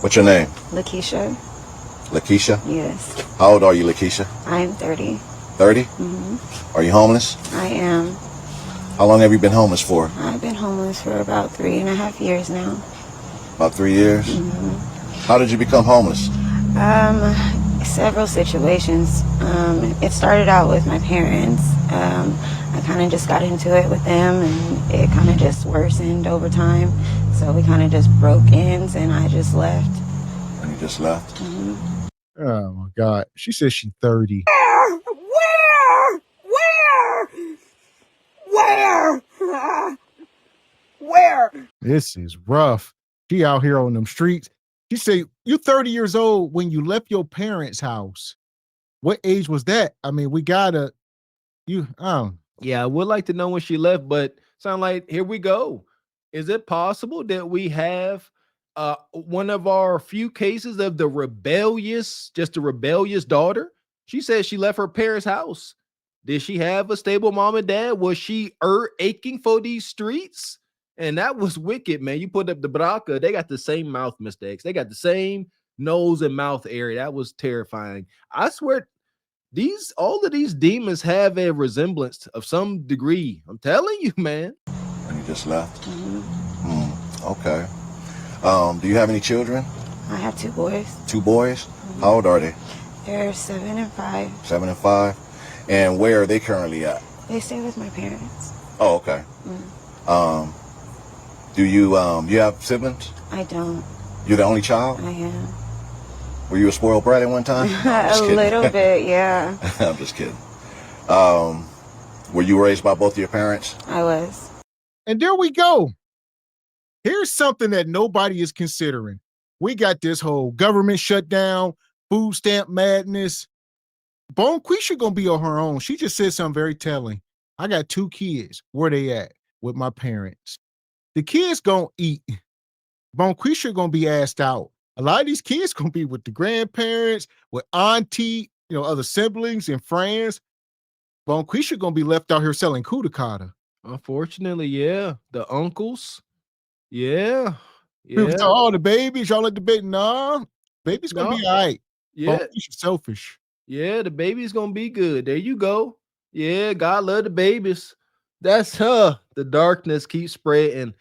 What's your name? Lakeisha. Lakeisha? Yes. How old are you, Lakeisha? I am 30. 30? Mm-hmm. Are you homeless? I am. How long have you been homeless for? I've been homeless for about 3.5 years now. About 3 years? Mm-hmm. How did you become homeless? Several situations. It started out with my parents. I kind of just got into it with them, and it kind of just worsened over time. So we kind of just broke ends, and I just left. And you just left? Mm-hmm. Oh my God. She says she's 30. Where? This is rough. She out here on them streets. She say, you 30 years old when you left your parents' house. What age was that? I mean, we gotta, Yeah, I would like to know when she left, but sound like here we go. Is it possible that we have one of our few cases of the rebellious, just a rebellious daughter? She said she left her parents' house. Did she have a stable mom and dad? Was she aching for these streets? And that was wicked, man. You put up the braca, they got the same mouth mistakes. They got the same nose and mouth area. That was terrifying. I swear these all of these demons have a resemblance of some degree. I'm telling you, man. And you just left? Mm-hmm. Okay. Do you have any children? I have 2 boys. 2 boys? Mm-hmm. How old are they? They're 7 and 5. 7 and 5? And where are they currently at? They stay with my parents. Oh, okay. Mm. Do you have siblings? I don't. You're the only child? I am. Were you a spoiled brat at one time? No, I'm just A kidding. little bit, yeah. I'm just kidding. Were you raised by both of your parents? I was. and there we go. Here's something that nobody is considering. We got this whole government shutdown, food stamp madness. Bonquisha gonna be on her own. She just said something very telling. I got 2 kids. Where they at? With my parents. The kids gonna eat. Bonquisha gonna be asked out. A lot of these kids gonna be with the grandparents, with auntie, other siblings and friends. Bonquisha gonna be left out here selling kudakata. Unfortunately, yeah. The uncles. Yeah. People Yeah. say, oh, the babies, y'all let the baby. No, baby's gonna No. be all right. Yeah. Bonquisha's selfish. Yeah, the baby's gonna be good. There you go. Yeah, God love the babies. That's her. The darkness keeps spreading.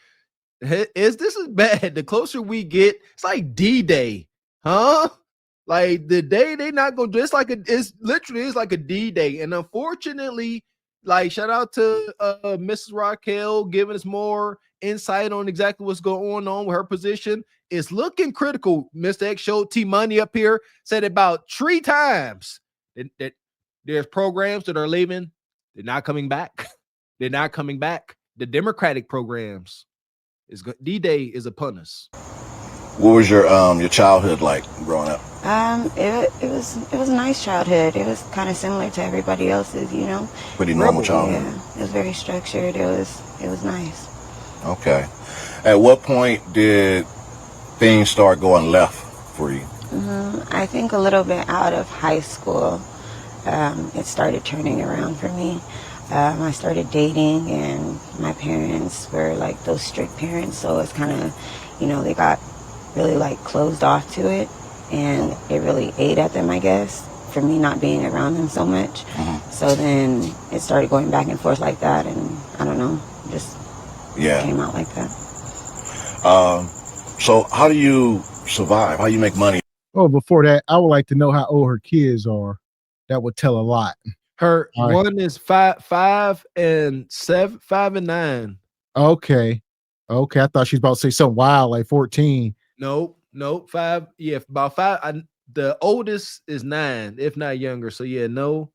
This is bad. The closer we get, it's like D-Day, huh? Like the day they not gonna do it's literally is like a D-Day. And unfortunately, like shout out to Mrs. Raquel giving us more insight on exactly what's going on with her position. It's looking critical. Mr. X showed T Money up here, said about 3 times that there's programs that are leaving, they're not coming back. They're not coming back. The Democratic programs. D-Day is upon us. What was your childhood like growing up? It was a nice childhood. It was kind of similar to everybody else's, Pretty normal childhood. Yeah, it was very structured. It was nice. Okay. At what point did things start going left for you? I think a little bit out of high school, it started turning around for me. I started dating, and my parents were like those strict parents, so it's kind of, they got really like closed off to it, and it really ate at them, I guess, for me not being around them so much. So then it started going back and forth like that, and I don't know, just came out like that. So how do you survive? How do you make money? Oh, before that, I would like to know how old her kids are. That would tell a lot. Her All right. one is 5 and 7, 5 and 9. Okay. I thought she was about to say something wild like 14. Nope, 5. Yeah, about 5. The oldest is 9, if not younger. So no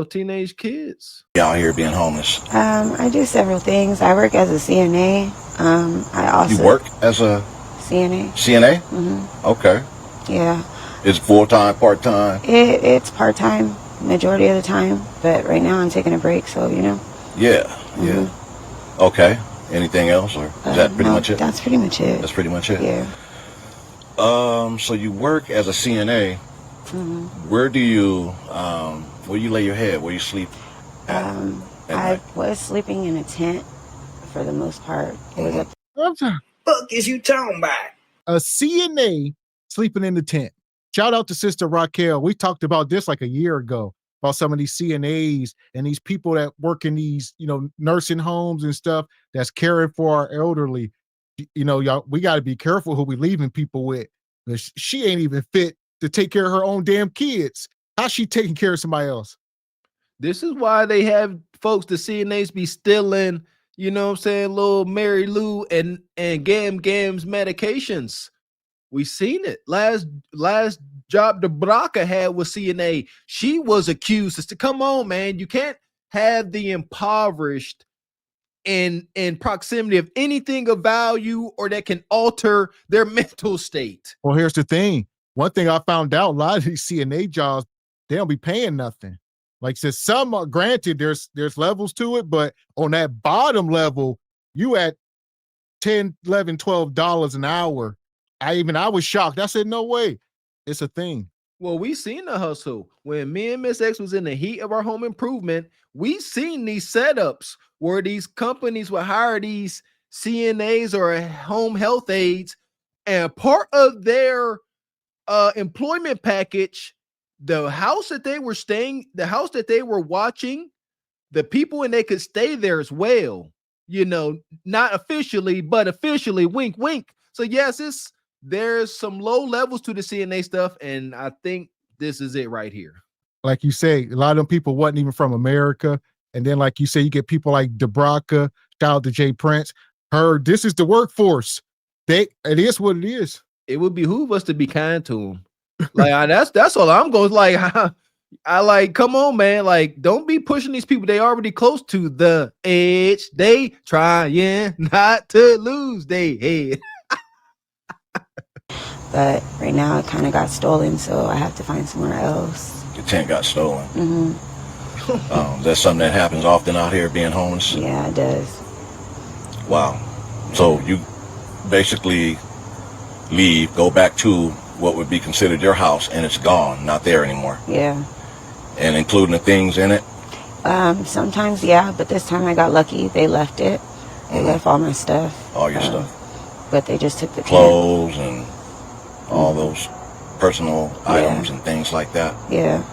teenage kids Out here being homeless. I do several things. I work as a CNA. I also You work as a CNA. CNA? Okay. Yeah. Is full-time, part-time? It's part-time majority of the time, but right now I'm taking a break, so Yeah. Okay. Anything else, or is that pretty much it? That's pretty much it. That's pretty much it. Yeah. So you work as a CNA. Where do you lay your head? Where you sleep at I was sleeping in a tent for the most part. It was I'm sorry. Fuck is you talking about? A CNA sleeping in the tent. Shout out to Sister Raquel. We talked about this like a year ago about some of these CNAs and these people that work in these, nursing homes and stuff that's caring for our elderly. Y'all, we got to be careful who we leaving people with. She ain't even fit to take care of her own damn kids. How's she taking care of somebody else? This is why they have folks, the CNAs, be stealing, you know what I'm saying, little Mary Lou and Gam's medications. We seen it. Last job the Braca had with CNA. She was accused. Come on, man. You can't have the impoverished in proximity of anything of value or that can alter their mental state. Well, here's the thing. One thing I found out, a lot of these CNA jobs, they don't be paying nothing. Like said, some are granted, there's levels to it, but on that bottom level, you at $10, $11, $12 an hour. I was shocked. I said, no way. It's a thing. Well, we seen the hustle. When me and Miss X was in the heat of our home improvement, we seen these setups where these companies would hire these CNAs or home health aides, and part of their employment package, the house that they were staying, the house that they were watching, the people, and they could stay there as well. Not officially, but officially, wink, wink. So yes, there's some low levels to the CNA stuff, and I think this is it right here. Like you say, a lot of them people wasn't even from America. And then, like you say, you get people like DeBraca, shout out to Jay Prince. This is the workforce. It is what it is. It would behoove us to be kind to them. Like that's all I'm going. Like I like, come on, man. Like, don't be pushing these people. They already close to the edge. They trying not to lose their head. But right now it kind of got stolen, so I have to find somewhere else. Your tent got stolen. Mm-hmm. That's something that happens often out here being homeless. Yeah, it does. Wow. So you basically leave, go back to what would be considered your house, and it's gone, not there anymore. Yeah. And including the things in it? Sometimes, yeah, but this time I got lucky. They left it. They left all my stuff. All your stuff. But they just took the clothes and all those personal items and things like that. Yeah.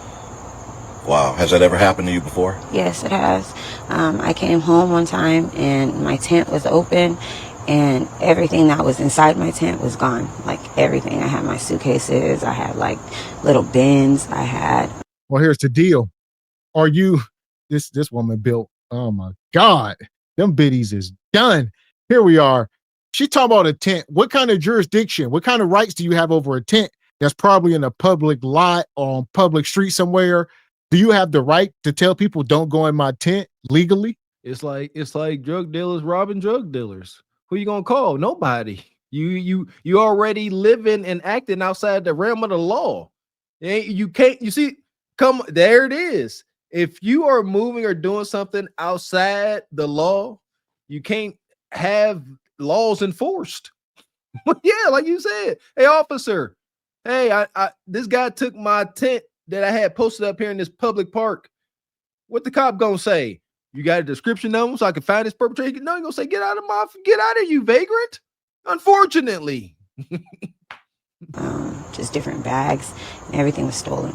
Wow. Has that ever happened to you before? Yes, it has. I came home one time and my tent was open and everything that was inside my tent was gone. Like everything. I had my suitcases. I had like little bins. Well, here's the deal. Are you, this woman built, oh my God, them biddies is done. Here we are. She talking about a tent. What kind of jurisdiction, what kind of rights do you have over a tent that's probably in a public lot or on public street somewhere? Do you have the right to tell people don't go in my tent legally? It's like drug dealers robbing drug dealers. Who you gonna call? Nobody. You already living and acting outside the realm of the law. You can't, you see, there it is. If you are moving or doing something outside the law, you can't have laws enforced. Yeah, like you said. Hey, officer. Hey, I this guy took my tent that I had posted up here in this public park. What the cop gonna say? You got a description number so I can find this perpetrator? No, you're gonna say, get out of you vagrant. Unfortunately. Just different bags and everything was stolen.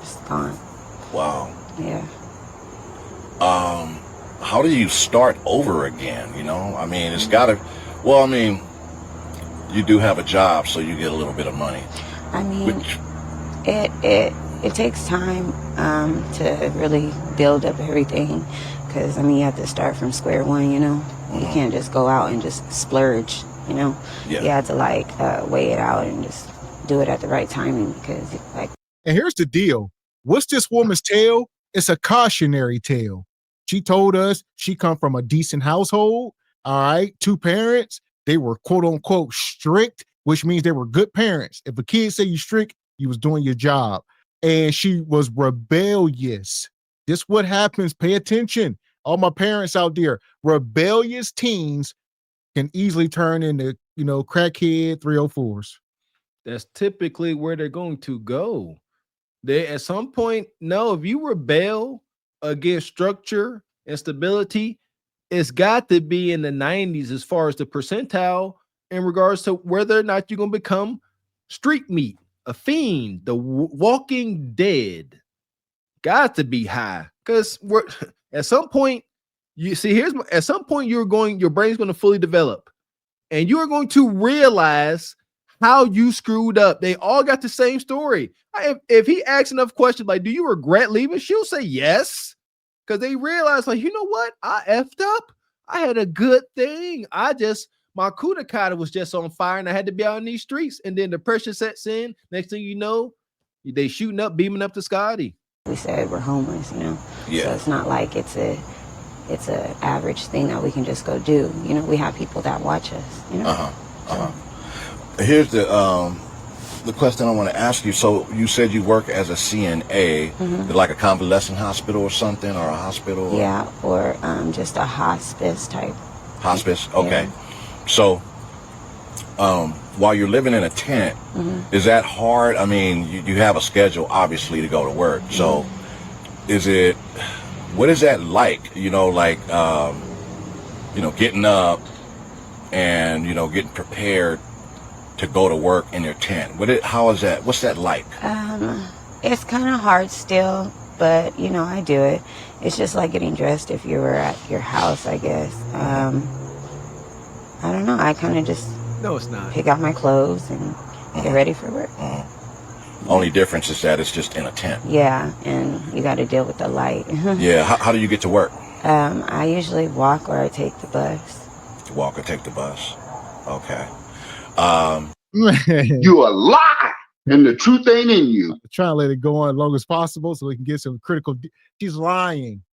Just gone. Wow. Yeah. How do you start over again? I mean, it's gotta, well, I mean, you do have a job, so you get a little bit of money. I mean, it takes time to really build up everything, because you have to start from square one. You can't just go out and just splurge. Yeah. You have to weigh it out and just do it at the right timing, because And here's the deal. What's this woman's tale? It's a cautionary tale. She told us she come from a decent household. All right. 2 parents. They were quote unquote strict, which means they were good parents. If a kid say you strict, you was doing your job. And she was rebellious. This what happens. Pay attention. All my parents out there, rebellious teens can easily turn into, crackhead 304s. That's typically where they're going to go. They at some point, no, if you rebel against structure and stability, it's got to be in the 90s as far as the percentile in regards to whether or not you're gonna become street meat, a fiend, the walking dead. Got to be high, because we're at some point. You see, at some point your brain's going to fully develop, and you are going to realize how you screwed up. They all got the same story. If he asks enough questions like, "Do you regret leaving?" She'll say yes, because they realize, like, you know what, I effed up. I had a good thing. My kudakata was just on fire, and I had to be out in these streets. And then depression sets in. Next thing you know, they shooting up, beaming up to Scotty. We said we're homeless, Yeah. So it's not like it's a average thing that we can just go do. We have people that watch us. Here's the question I want to ask you. So you said you work as a CNA, like a convalescent hospital or something, or a hospital? Yeah, or just a hospice type. Hospice, okay. Yeah. So while you're living in a tent, is that hard? I mean, you have a schedule, obviously, to go to work. So what is that like? Getting up and, getting prepared to go to work in your tent. How is that? What's that like? It's kind of hard still, but, I do it. It's just like getting dressed if you were at your house, I guess. I don't know. I kind of just No, it's not. pick out my clothes and get ready for work. Only difference is that it's just in a tent. Yeah, and you got to deal with the light. Yeah. How do you get to work? I usually walk or I take the bus. Walk or take the bus. Okay. You a lie, and the truth ain't in you. Trying to let it go on as long as possible so we can get some critical. She's lying.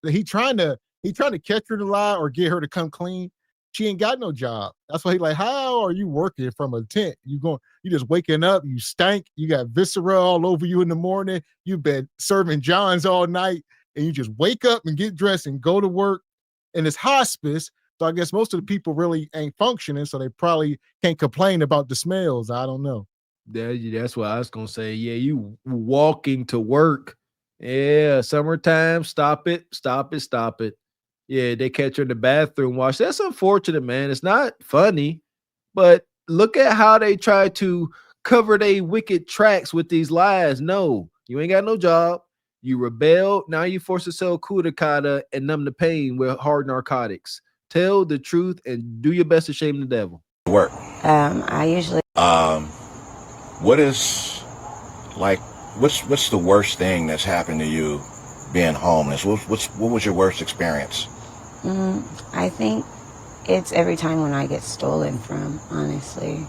He trying to catch her to lie or get her to come clean. She ain't got no job. That's why he like, how are you working from a tent? You just waking up, you stank, you got viscera all over you in the morning, you've been serving Johns all night, and you just wake up and get dressed and go to work. And it's hospice. So I guess most of the people really ain't functioning, so they probably can't complain about the smells. I don't know. That's what I was gonna say. Yeah, you walking to work. Yeah, summertime. Stop it. Yeah, they catch her in the bathroom wash. That's unfortunate, man. It's not funny, but look at how they try to cover their wicked tracks with these lies. No, you ain't got no job. You rebelled. Now you forced to sell kudakata and numb the pain with hard narcotics. Tell the truth and do your best to shame the devil. Work. I usually. What's the worst thing that's happened to you being homeless? What was your worst experience? I think it's every time when I get stolen from, honestly.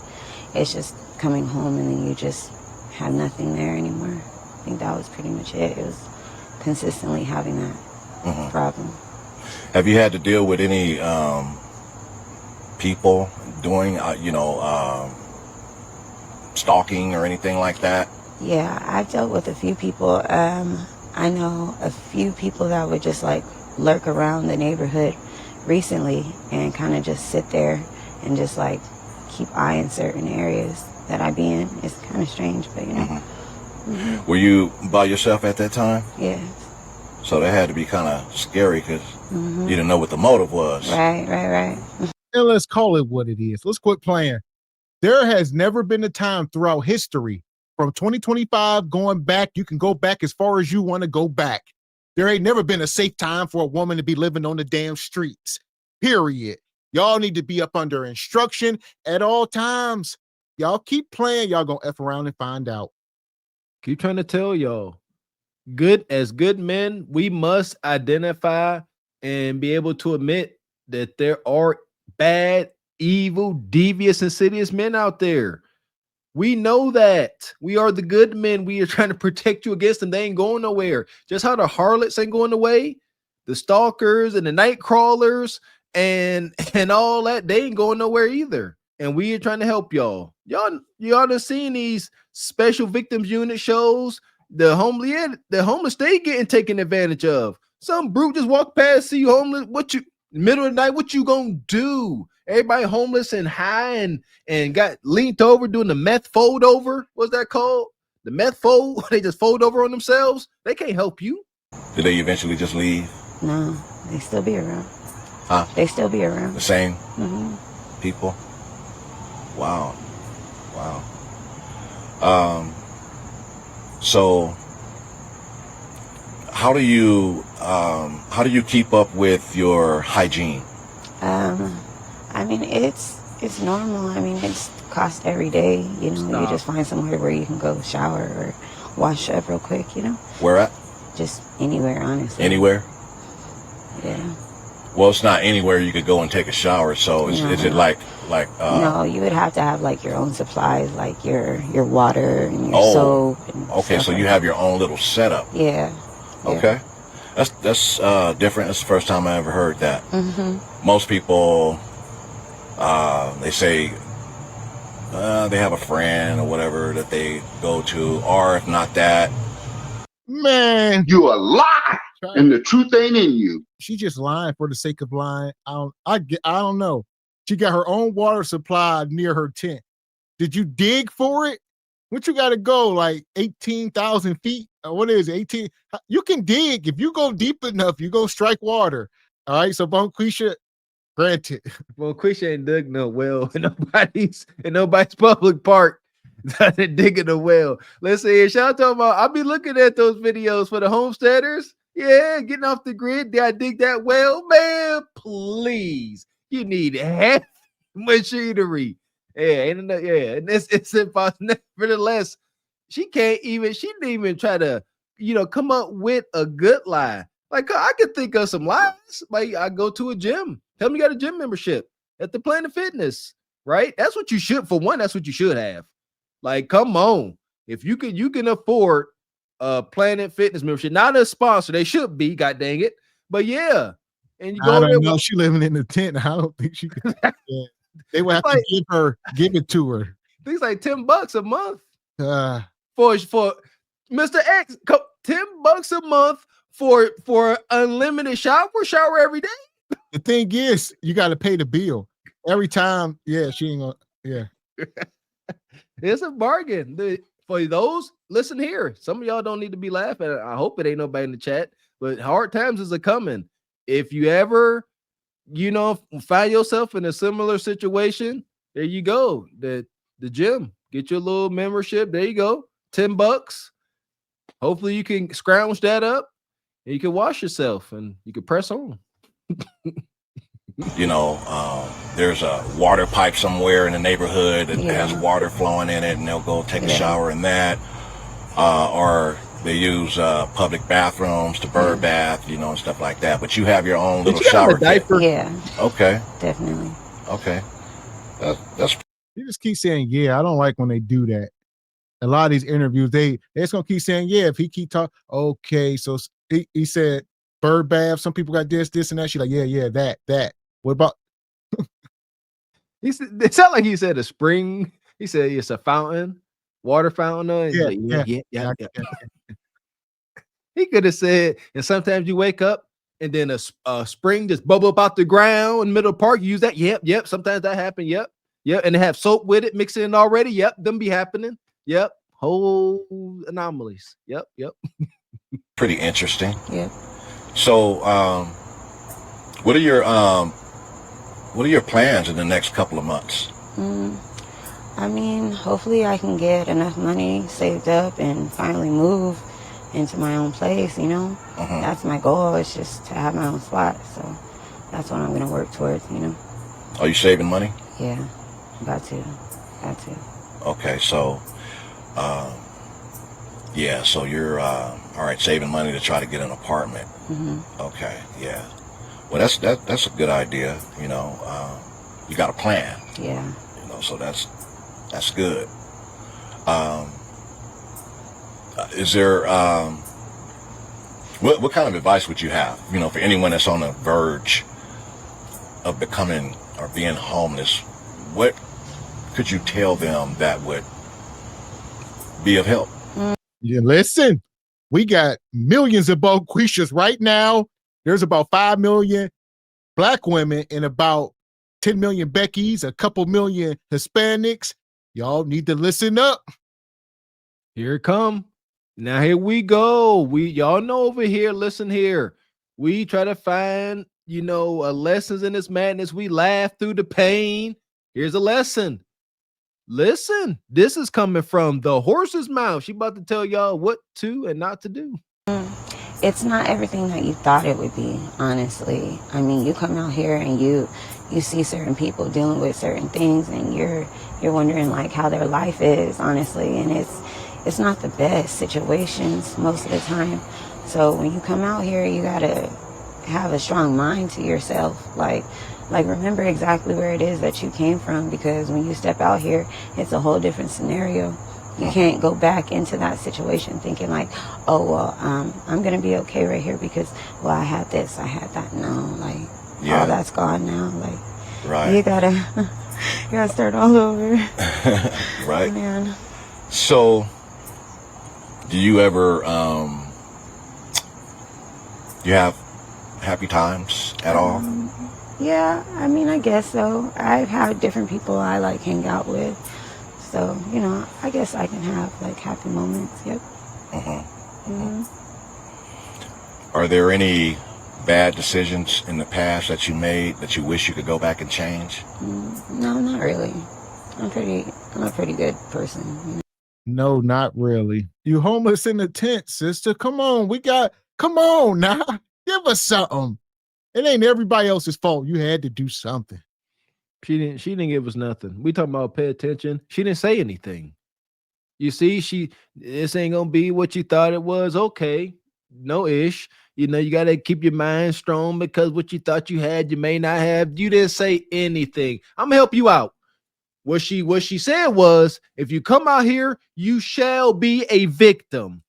It's just coming home and then you just have nothing there anymore. I think that was pretty much it. It was consistently having that problem. Have you had to deal with any people doing, stalking or anything like that? Yeah, I've dealt with a few people. I know a few people that would just like lurk around the neighborhood recently and kind of just sit there and just like keep eyeing certain areas that I be in. It's kind of strange, but Were you by yourself at that time? Yeah. So that had to be kind of scary because you didn't know what the motive was. Right. And let's call it what it is. Let's quit playing. There has never been a time throughout history from 2025 going back. You can go back as far as you want to go back. There ain't never been a safe time for a woman to be living on the damn streets. Period. Y'all need to be up under instruction at all times. Y'all keep playing. Y'all gonna F around and find out. Keep trying to tell y'all. As good men, we must identify and be able to admit that there are bad, evil, devious, insidious men out there. We know that. We are the good men. We are trying to protect you against them. They ain't going nowhere. Just how the harlots ain't going away, the stalkers and the night crawlers and all that, they ain't going nowhere either. And we are trying to help y'all. Y'all done seen these special victims unit shows. The homeless, they getting taken advantage of. Some brute just walk past, see you homeless. Middle of the night, what you gonna do? Everybody homeless and high and got leaned over doing the meth fold over. What's that called? The meth fold. They just fold over on themselves. They can't help you. Did they eventually just leave? No, they still be around. Huh? They still be around. The same people? Wow. Wow. So how do you keep up with your hygiene? I mean, it's normal. I mean, it's cost every day. You know, you Stop. just find somewhere where you can go shower or wash up real quick. You know, Where at? just anywhere, honestly. Anywhere? Yeah. Well, it's not anywhere you could go and take a shower. So is it No. like No, you would have to have like your own supplies, like your water and your Oh, soap and okay, stuff so like you that. have your own little setup. Yeah. Yeah. Okay. That's different. That's the first time I ever heard that. Mm-hmm. Most people they say they have a friend or whatever that they go to, or if not that, Man, You a lie, and the truth ain't in you. she just lying for the sake of lying. I don't know. She got her own water supply near her tent. Did you dig for it? What you got to go like 18,000 feet? What is it? 18? You can dig if you go deep enough. You go strike water. All right. So Bonquisha, granted. Well, Quisha ain't dug no well in nobody's public park. Digging a well. Let's see. Shout out to I'll be looking at those videos for the homesteaders. Yeah, getting off the grid. Did I dig that well? Man, please. You need heavy machinery. Yeah, and it's impossible. Nevertheless, she didn't even try to, come up with a good lie. Like, I could think of some lies. Like, I go to a gym. Tell me you got a gym membership at the Planet Fitness, right? That's what you should, for one, that's what you should have. Like, come on. If you can afford a Planet Fitness membership, not a sponsor, they should be, god dang it. But yeah. And you I go there. don't know. She living in the tent. I don't think she could. Yeah. They would have like, to give it to her. Things like $10 a month For for Mr. X. $10 a month for unlimited shower every day. the thing is, you got to pay the bill every time. Yeah, she ain't gonna. Yeah, it's a bargain. For those, listen here. Some of y'all don't need to be laughing. I hope it ain't nobody in the chat, but hard times is a coming. If you ever, find yourself in a similar situation, there you go. The gym, get your little membership. There you go. $10. Hopefully you can scrounge that up and you can wash yourself and you can press on. There's a water pipe somewhere in the neighborhood that has water flowing in it, and they'll go take a shower in that, or they use public bathrooms to bird bath, and stuff like that. But you have your own little shower kit. Yeah. Okay. Definitely. Okay. That's. you just keep saying, "Yeah." I don't like when they do that. A lot of these interviews, they're just gonna keep saying, "Yeah." If he keep talking, okay. So he said bird bath. Some people got this, and that. She's like, "Yeah, that. What about?" It sounded like he said a spring. He said it's a fountain, water fountain. Yeah. He could have said, and sometimes you wake up and then a spring just bubble up out the ground in the middle of the park. You use that. Yep. Sometimes that happen. Yep. And they have soap with it, mixing in already. Yep. Them be happening. Yep. Whole anomalies. Yep. Pretty interesting. Yep. So, what are your plans in the next couple of months? I mean, hopefully I can get enough money saved up and finally move into my own place, That's my goal. It's just to have my own spot. So that's what I'm going to work towards, Are you saving money? Yeah, got to. Okay, so, so you're, all right, saving money to try to get an apartment. Okay, yeah. Well, that's a good idea, you got a plan. Yeah. So that's good. Is there, what kind of advice would you have, for anyone that's on the verge of becoming or being homeless? What could you tell them that would be of help? Yeah, listen, we got millions of Bonquishas right now. There's about 5 million Black women and about 10 million Beckys, a couple million Hispanics. Y'all need to listen up. Here it come. Now here we go. Y'all know over here, listen here. We try to find, lessons in this madness. We laugh through the pain. Here's a lesson. Listen, this is coming from the horse's mouth. She about to tell y'all what to and not to do. It's not everything that you thought it would be, honestly. I mean, you come out here and you see certain people dealing with certain things, and you're wondering like how their life is, honestly, and it's not the best situations most of the time. So when you come out here, you gotta have a strong mind to yourself, like remember exactly where it is that you came from, because when you step out here, it's a whole different scenario. You can't go back into that situation thinking like, oh, well, I'm going to be okay right here because, well, I had this, I had that. No, like, all that's gone now. Like, you gotta start all over. Right. Man. So, do you ever, do you have happy times at all? Yeah, I mean, I guess so. I've had different people I like hang out with. So, you know, I guess I can have like happy moments. Yep. Are there any bad decisions in the past that you made that you wish you could go back and change? No, not really. I'm a pretty good person. You know? No, not really. You homeless in the tent, sister. Come on, come on now. Give us something. It ain't everybody else's fault. You had to do something. She didn't give us nothing. We talking about pay attention. She didn't say anything. You see, this ain't gonna be what you thought it was. Okay, no ish. You know, you gotta keep your mind strong because what you thought you had, you may not have. You didn't say anything. I'm gonna help you out. What she said was, if you come out here, you shall be a victim.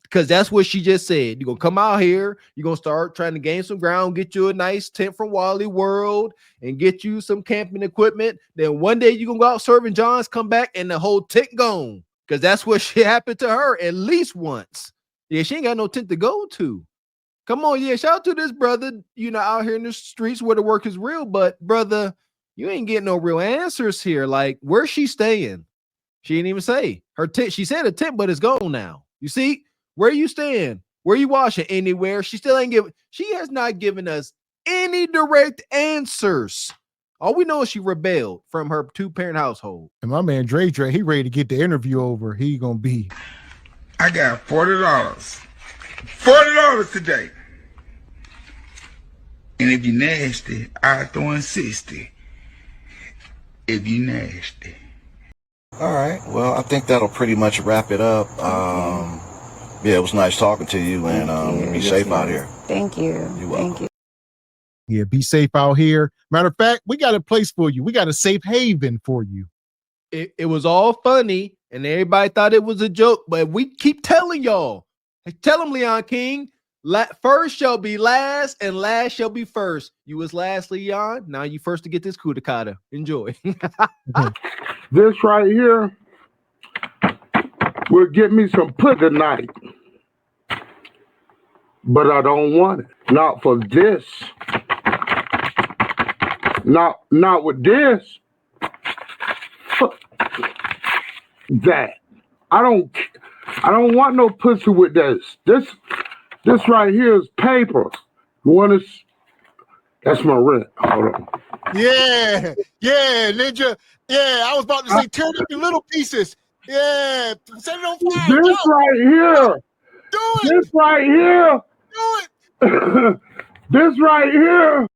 Because that's what she just said. You're gonna come out here, you're gonna start trying to gain some ground, get you a nice tent from Wally World and get you some camping equipment. Then one day you're gonna go out serving Johns, come back, and the whole tent gone. Because that's what happened to her at least once. Yeah, she ain't got no tent to go to. Come on, yeah. Shout out to this brother, you know, out here in the streets where the work is real, but brother, you ain't getting no real answers here. Like, where's she staying? She didn't even say her tent. She said a tent, but it's gone now. You see? Where you staying? Where you washing? Anywhere? She still ain't giving. She has not given us any direct answers. All we know is she rebelled from her 2-parent household. And my man Dre, he ready to get the interview over. He gonna be. I got $40. $40 today. And if you nasty, I throw in 60. If you nasty. All right. Well, I think that'll pretty much wrap it up. Yeah, it was nice talking to you, and be safe out here. Thank you. You're welcome. Thank you. Yeah, be safe out here. Matter of fact, we got a place for you. We got a safe haven for you. It was all funny, and everybody thought it was a joke, but we keep telling y'all. Tell them, Leon King, first shall be last, and last shall be first. You was last, Leon. Now you first to get this coup de kata. Enjoy. This right here will get me some pussy tonight. But I don't want it. Not for this. Not with this. That. I don't want no pussy with this. This right here is paper. You want to? That's my rent. Hold on. Yeah, Ninja. Yeah, I was about to say tear it up in little pieces. Yeah, set it on fire. This right here. Do it. This right here. Do it. This right here